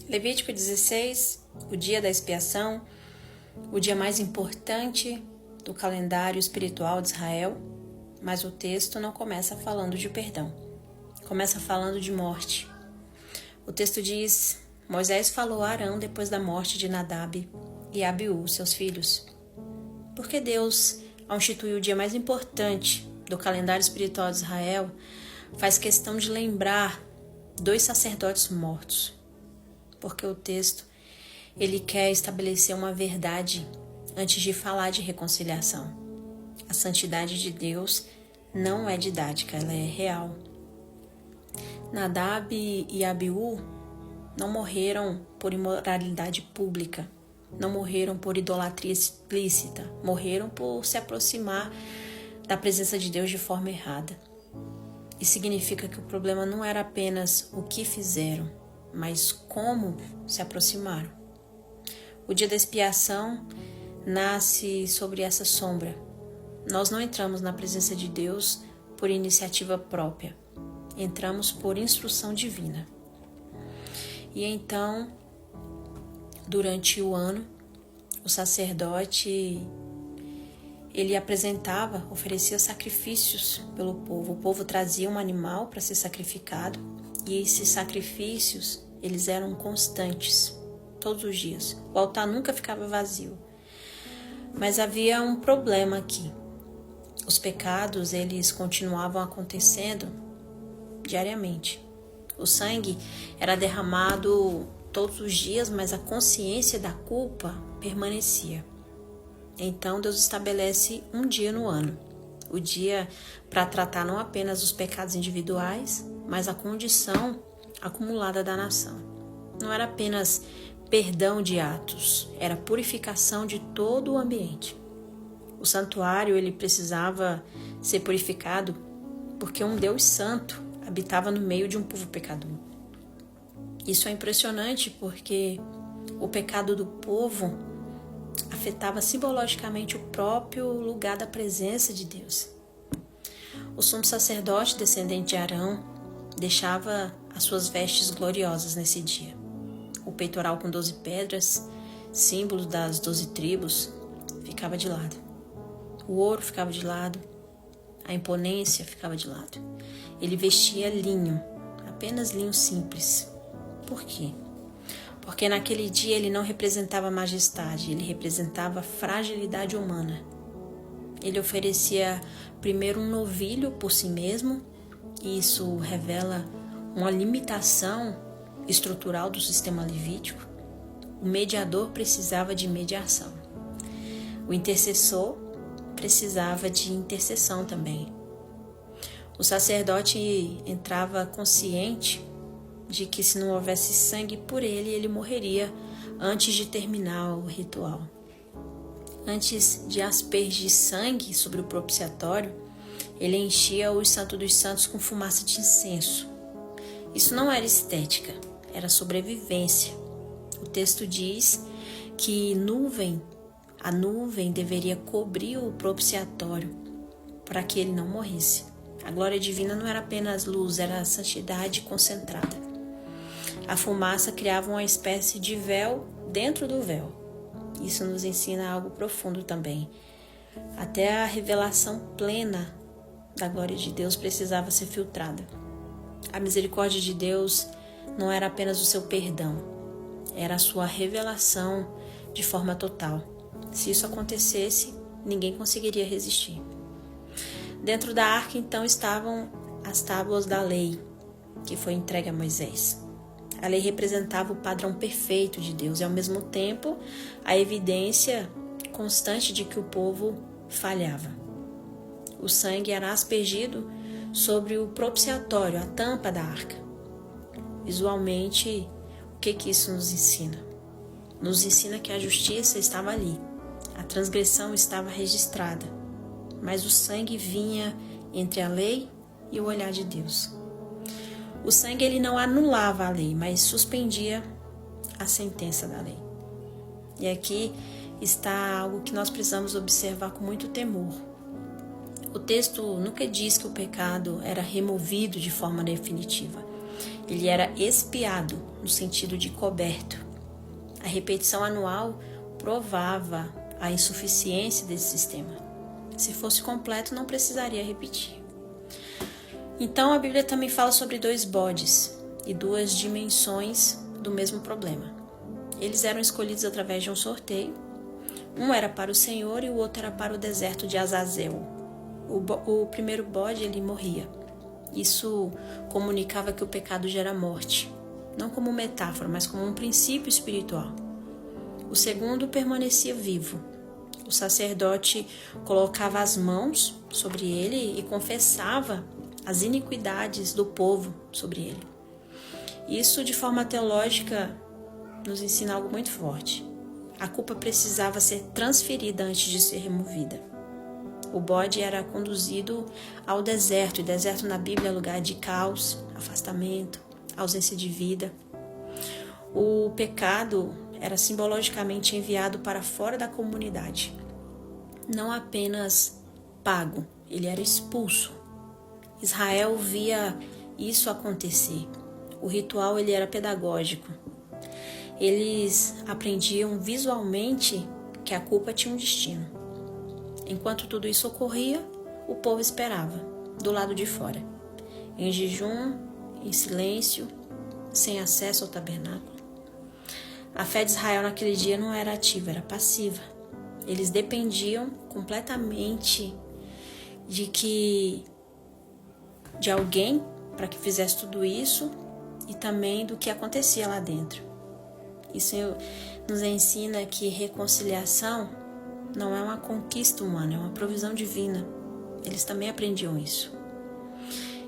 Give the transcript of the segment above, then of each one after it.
Levítico 16, o dia da expiação, o dia mais importante do calendário espiritual de Israel, mas o texto não começa falando de perdão, começa falando de morte. O texto diz: Moisés falou a Arão depois da morte de Nadab e Abiú, seus filhos. Porque Deus, ao instituir o dia mais importante do calendário espiritual de Israel, faz questão de lembrar 2 sacerdotes mortos. Porque o texto, ele quer estabelecer uma verdade antes de falar de reconciliação. A santidade de Deus não é didática, ela é real. Nadab e Abiú não morreram por imoralidade pública, não morreram por idolatria explícita, morreram por se aproximar da presença de Deus de forma errada. Isso significa que o problema não era apenas o que fizeram, mas como se aproximaram. O dia da expiação nasce sobre essa sombra. Nós não entramos na presença de Deus por iniciativa própria. Entramos por instrução divina. E então, durante o ano, o sacerdote, ele oferecia sacrifícios pelo povo. O povo trazia um animal para ser sacrificado e esses sacrifícios, eles eram constantes, todos os dias. O altar nunca ficava vazio. Mas havia um problema aqui. Os pecados, eles continuavam acontecendo diariamente. O sangue era derramado todos os dias, mas a consciência da culpa permanecia. Então Deus estabelece um dia no ano, o dia para tratar não apenas os pecados individuais, mas a condição acumulada da nação. Não era apenas perdão de atos, era purificação de todo o ambiente. O santuário, ele precisava ser purificado porque um Deus santo habitava no meio de um povo pecador. Isso é impressionante porque o pecado do povo afetava simbologicamente o próprio lugar da presença de Deus. O sumo sacerdote, descendente de Arão, deixava as suas vestes gloriosas nesse dia. O peitoral com 12 pedras, símbolo das 12 tribos, ficava de lado. O ouro ficava de lado, a imponência ficava de lado. Ele vestia linho, apenas linho simples. Por quê? Porque naquele dia ele não representava majestade, ele representava fragilidade humana. Ele oferecia primeiro um novilho por si mesmo, e isso revela uma limitação estrutural do sistema levítico. O mediador precisava de mediação. O intercessor precisava de intercessão também. O sacerdote entrava consciente de que se não houvesse sangue por ele, ele morreria antes de terminar o ritual. Antes de aspergir sangue sobre o propiciatório, ele enchia o Santo dos Santos com fumaça de incenso. Isso não era estética, era sobrevivência. O texto diz que a nuvem deveria cobrir o propiciatório para que ele não morresse. A glória divina não era apenas luz, era a santidade concentrada. A fumaça criava uma espécie de véu dentro do véu. Isso nos ensina algo profundo também. Até a revelação plena da glória de Deus precisava ser filtrada. A misericórdia de Deus não era apenas o seu perdão, era a sua revelação de forma total. Se isso acontecesse, ninguém conseguiria resistir. Dentro da arca, então, estavam as tábuas da lei, que foi entregue a Moisés. A lei representava o padrão perfeito de Deus e, ao mesmo tempo, a evidência constante de que o povo falhava. O sangue era aspergido sobre o propiciatório, a tampa da arca. Visualmente, o que isso nos ensina? Nos ensina que a justiça estava ali, a transgressão estava registrada, mas o sangue vinha entre a lei e o olhar de Deus. O sangue, ele não anulava a lei, mas suspendia a sentença da lei. E aqui está algo que nós precisamos observar com muito temor. O texto nunca diz que o pecado era removido de forma definitiva. Ele era expiado, no sentido de coberto. A repetição anual provava a insuficiência desse sistema. Se fosse completo, não precisaria repetir. Então, a Bíblia também fala sobre 2 bodes e 2 dimensões do mesmo problema. Eles eram escolhidos através de um sorteio. Um era para o Senhor e o outro era para o deserto de Azazel. O primeiro bode, ele morria. Isso comunicava que o pecado gera morte, não como metáfora, mas como um princípio espiritual. O segundo permanecia vivo. O sacerdote colocava as mãos sobre ele e confessava as iniquidades do povo sobre ele. Isso, de forma teológica, nos ensina algo muito forte. A culpa precisava ser transferida antes de ser removida. O bode era conduzido ao deserto, e deserto na Bíblia é lugar de caos, afastamento, ausência de vida. O pecado era simbologicamente enviado para fora da comunidade. Não apenas pago, ele era expulso. Israel via isso acontecer. O ritual ele era pedagógico. Eles aprendiam visualmente que a culpa tinha um destino. Enquanto tudo isso ocorria, o povo esperava, do lado de fora, em jejum, em silêncio, sem acesso ao tabernáculo. A fé de Israel naquele dia não era ativa, era passiva. Eles dependiam completamente de alguém para que fizesse tudo isso e também do que acontecia lá dentro. Isso nos ensina que reconciliação não é uma conquista humana, é uma provisão divina. Eles também aprendiam isso.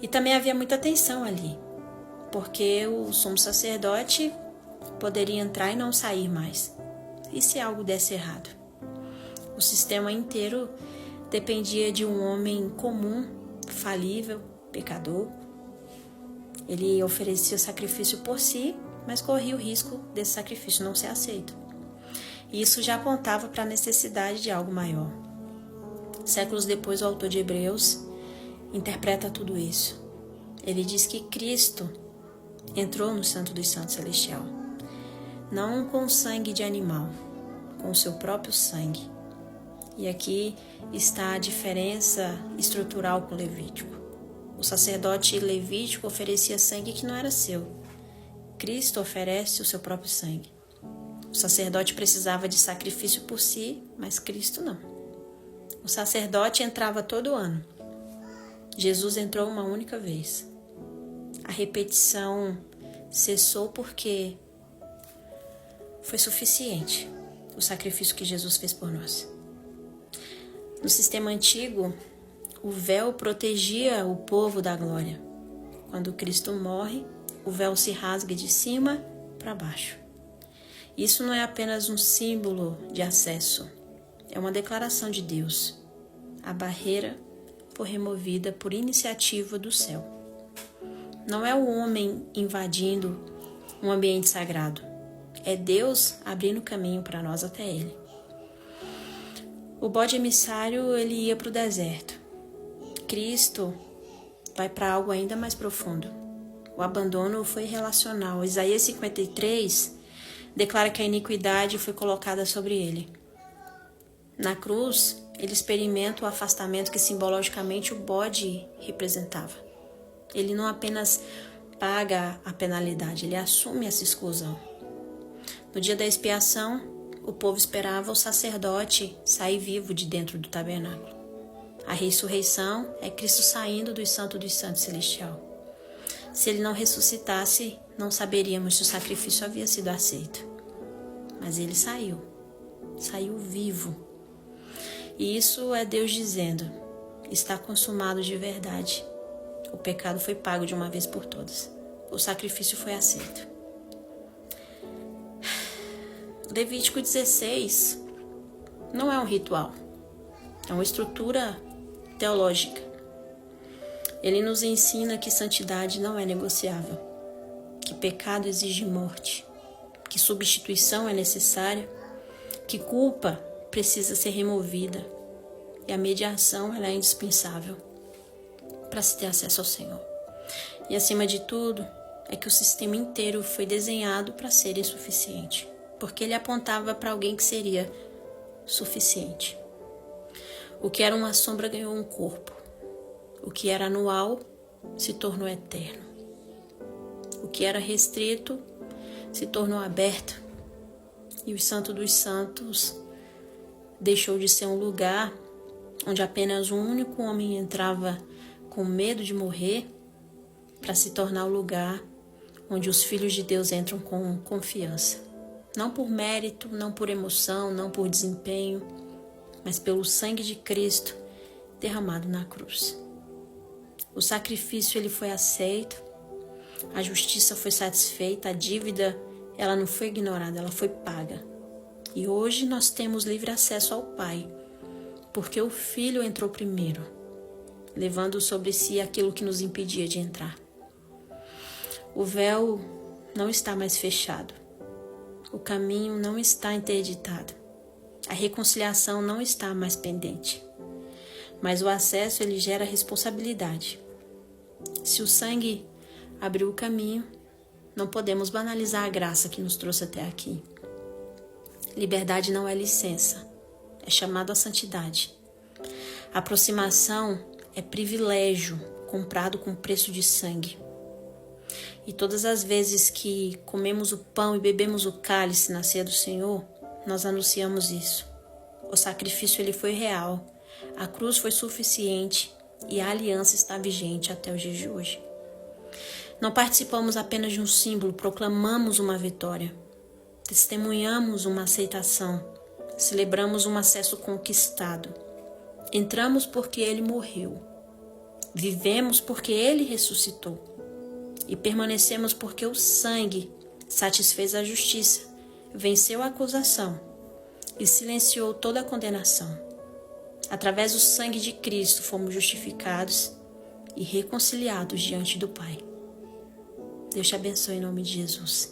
E também havia muita tensão ali, porque o sumo sacerdote poderia entrar e não sair mais. E se algo desse errado? O sistema inteiro dependia de um homem comum, falível, pecador. Ele oferecia sacrifício por si, mas corria o risco desse sacrifício não ser aceito. E isso já apontava para a necessidade de algo maior. Séculos depois, o autor de Hebreus interpreta tudo isso. Ele diz que Cristo entrou no Santo dos Santos Celestial, não com sangue de animal, com o seu próprio sangue. E aqui está a diferença estrutural com o Levítico. O sacerdote levítico oferecia sangue que não era seu. Cristo oferece o seu próprio sangue. O sacerdote precisava de sacrifício por si, mas Cristo não. O sacerdote entrava todo ano. Jesus entrou uma única vez. A repetição cessou porque foi suficiente o sacrifício que Jesus fez por nós. No sistema antigo, o véu protegia o povo da glória. Quando Cristo morre, o véu se rasga de cima para baixo. Isso não é apenas um símbolo de acesso, é uma declaração de Deus. A barreira foi removida por iniciativa do céu. Não é o homem invadindo um ambiente sagrado, é Deus abrindo caminho para nós até ele. O bode emissário ele ia para o deserto. Cristo vai para algo ainda mais profundo. O abandono foi relacional. Isaías 53 declara que a iniquidade foi colocada sobre ele. Na cruz, ele experimenta o afastamento que simbologicamente o bode representava. Ele não apenas paga a penalidade, ele assume essa exclusão. No dia da expiação, o povo esperava o sacerdote sair vivo de dentro do tabernáculo. A ressurreição é Cristo saindo do Santo dos Santos Celestial. Se ele não ressuscitasse, não saberíamos se o sacrifício havia sido aceito. Mas ele saiu vivo. E isso é Deus dizendo, está consumado de verdade. O pecado foi pago de uma vez por todas. O sacrifício foi aceito. Levítico 16 não é um ritual, é uma estrutura teológica. Ele nos ensina que santidade não é negociável, que pecado exige morte, que substituição é necessária, que culpa precisa ser removida e a mediação ela é indispensável para se ter acesso ao Senhor. E acima de tudo, é que o sistema inteiro foi desenhado para ser insuficiente, porque ele apontava para alguém que seria suficiente. O que era uma sombra ganhou um corpo. O que era anual se tornou eterno. O que era restrito se tornou aberto. E o Santo dos Santos deixou de ser um lugar onde apenas um único homem entrava com medo de morrer, para se tornar o lugar onde os filhos de Deus entram com confiança. Não por mérito, não por emoção, não por desempenho, mas pelo sangue de Cristo derramado na cruz. O sacrifício ele foi aceito, a justiça foi satisfeita, a dívida ela não foi ignorada, ela foi paga. E hoje nós temos livre acesso ao Pai, porque o Filho entrou primeiro, levando sobre si aquilo que nos impedia de entrar. O véu não está mais fechado, o caminho não está interditado, a reconciliação não está mais pendente, mas o acesso ele gera responsabilidade. Se o sangue abriu o caminho, não podemos banalizar a graça que nos trouxe até aqui. Liberdade não é licença, é chamado à santidade. Aproximação é privilégio comprado com preço de sangue. E todas as vezes que comemos o pão e bebemos o cálice na ceia do Senhor, nós anunciamos isso. O sacrifício ele foi real, a cruz foi suficiente e a aliança está vigente até os dias de hoje. Não participamos apenas de um símbolo, proclamamos uma vitória. Testemunhamos uma aceitação, celebramos um acesso conquistado. Entramos porque Ele morreu, vivemos porque Ele ressuscitou e permanecemos porque o sangue satisfez a justiça, venceu a acusação e silenciou toda a condenação. Através do sangue de Cristo fomos justificados e reconciliados diante do Pai. Deus te abençoe em nome de Jesus.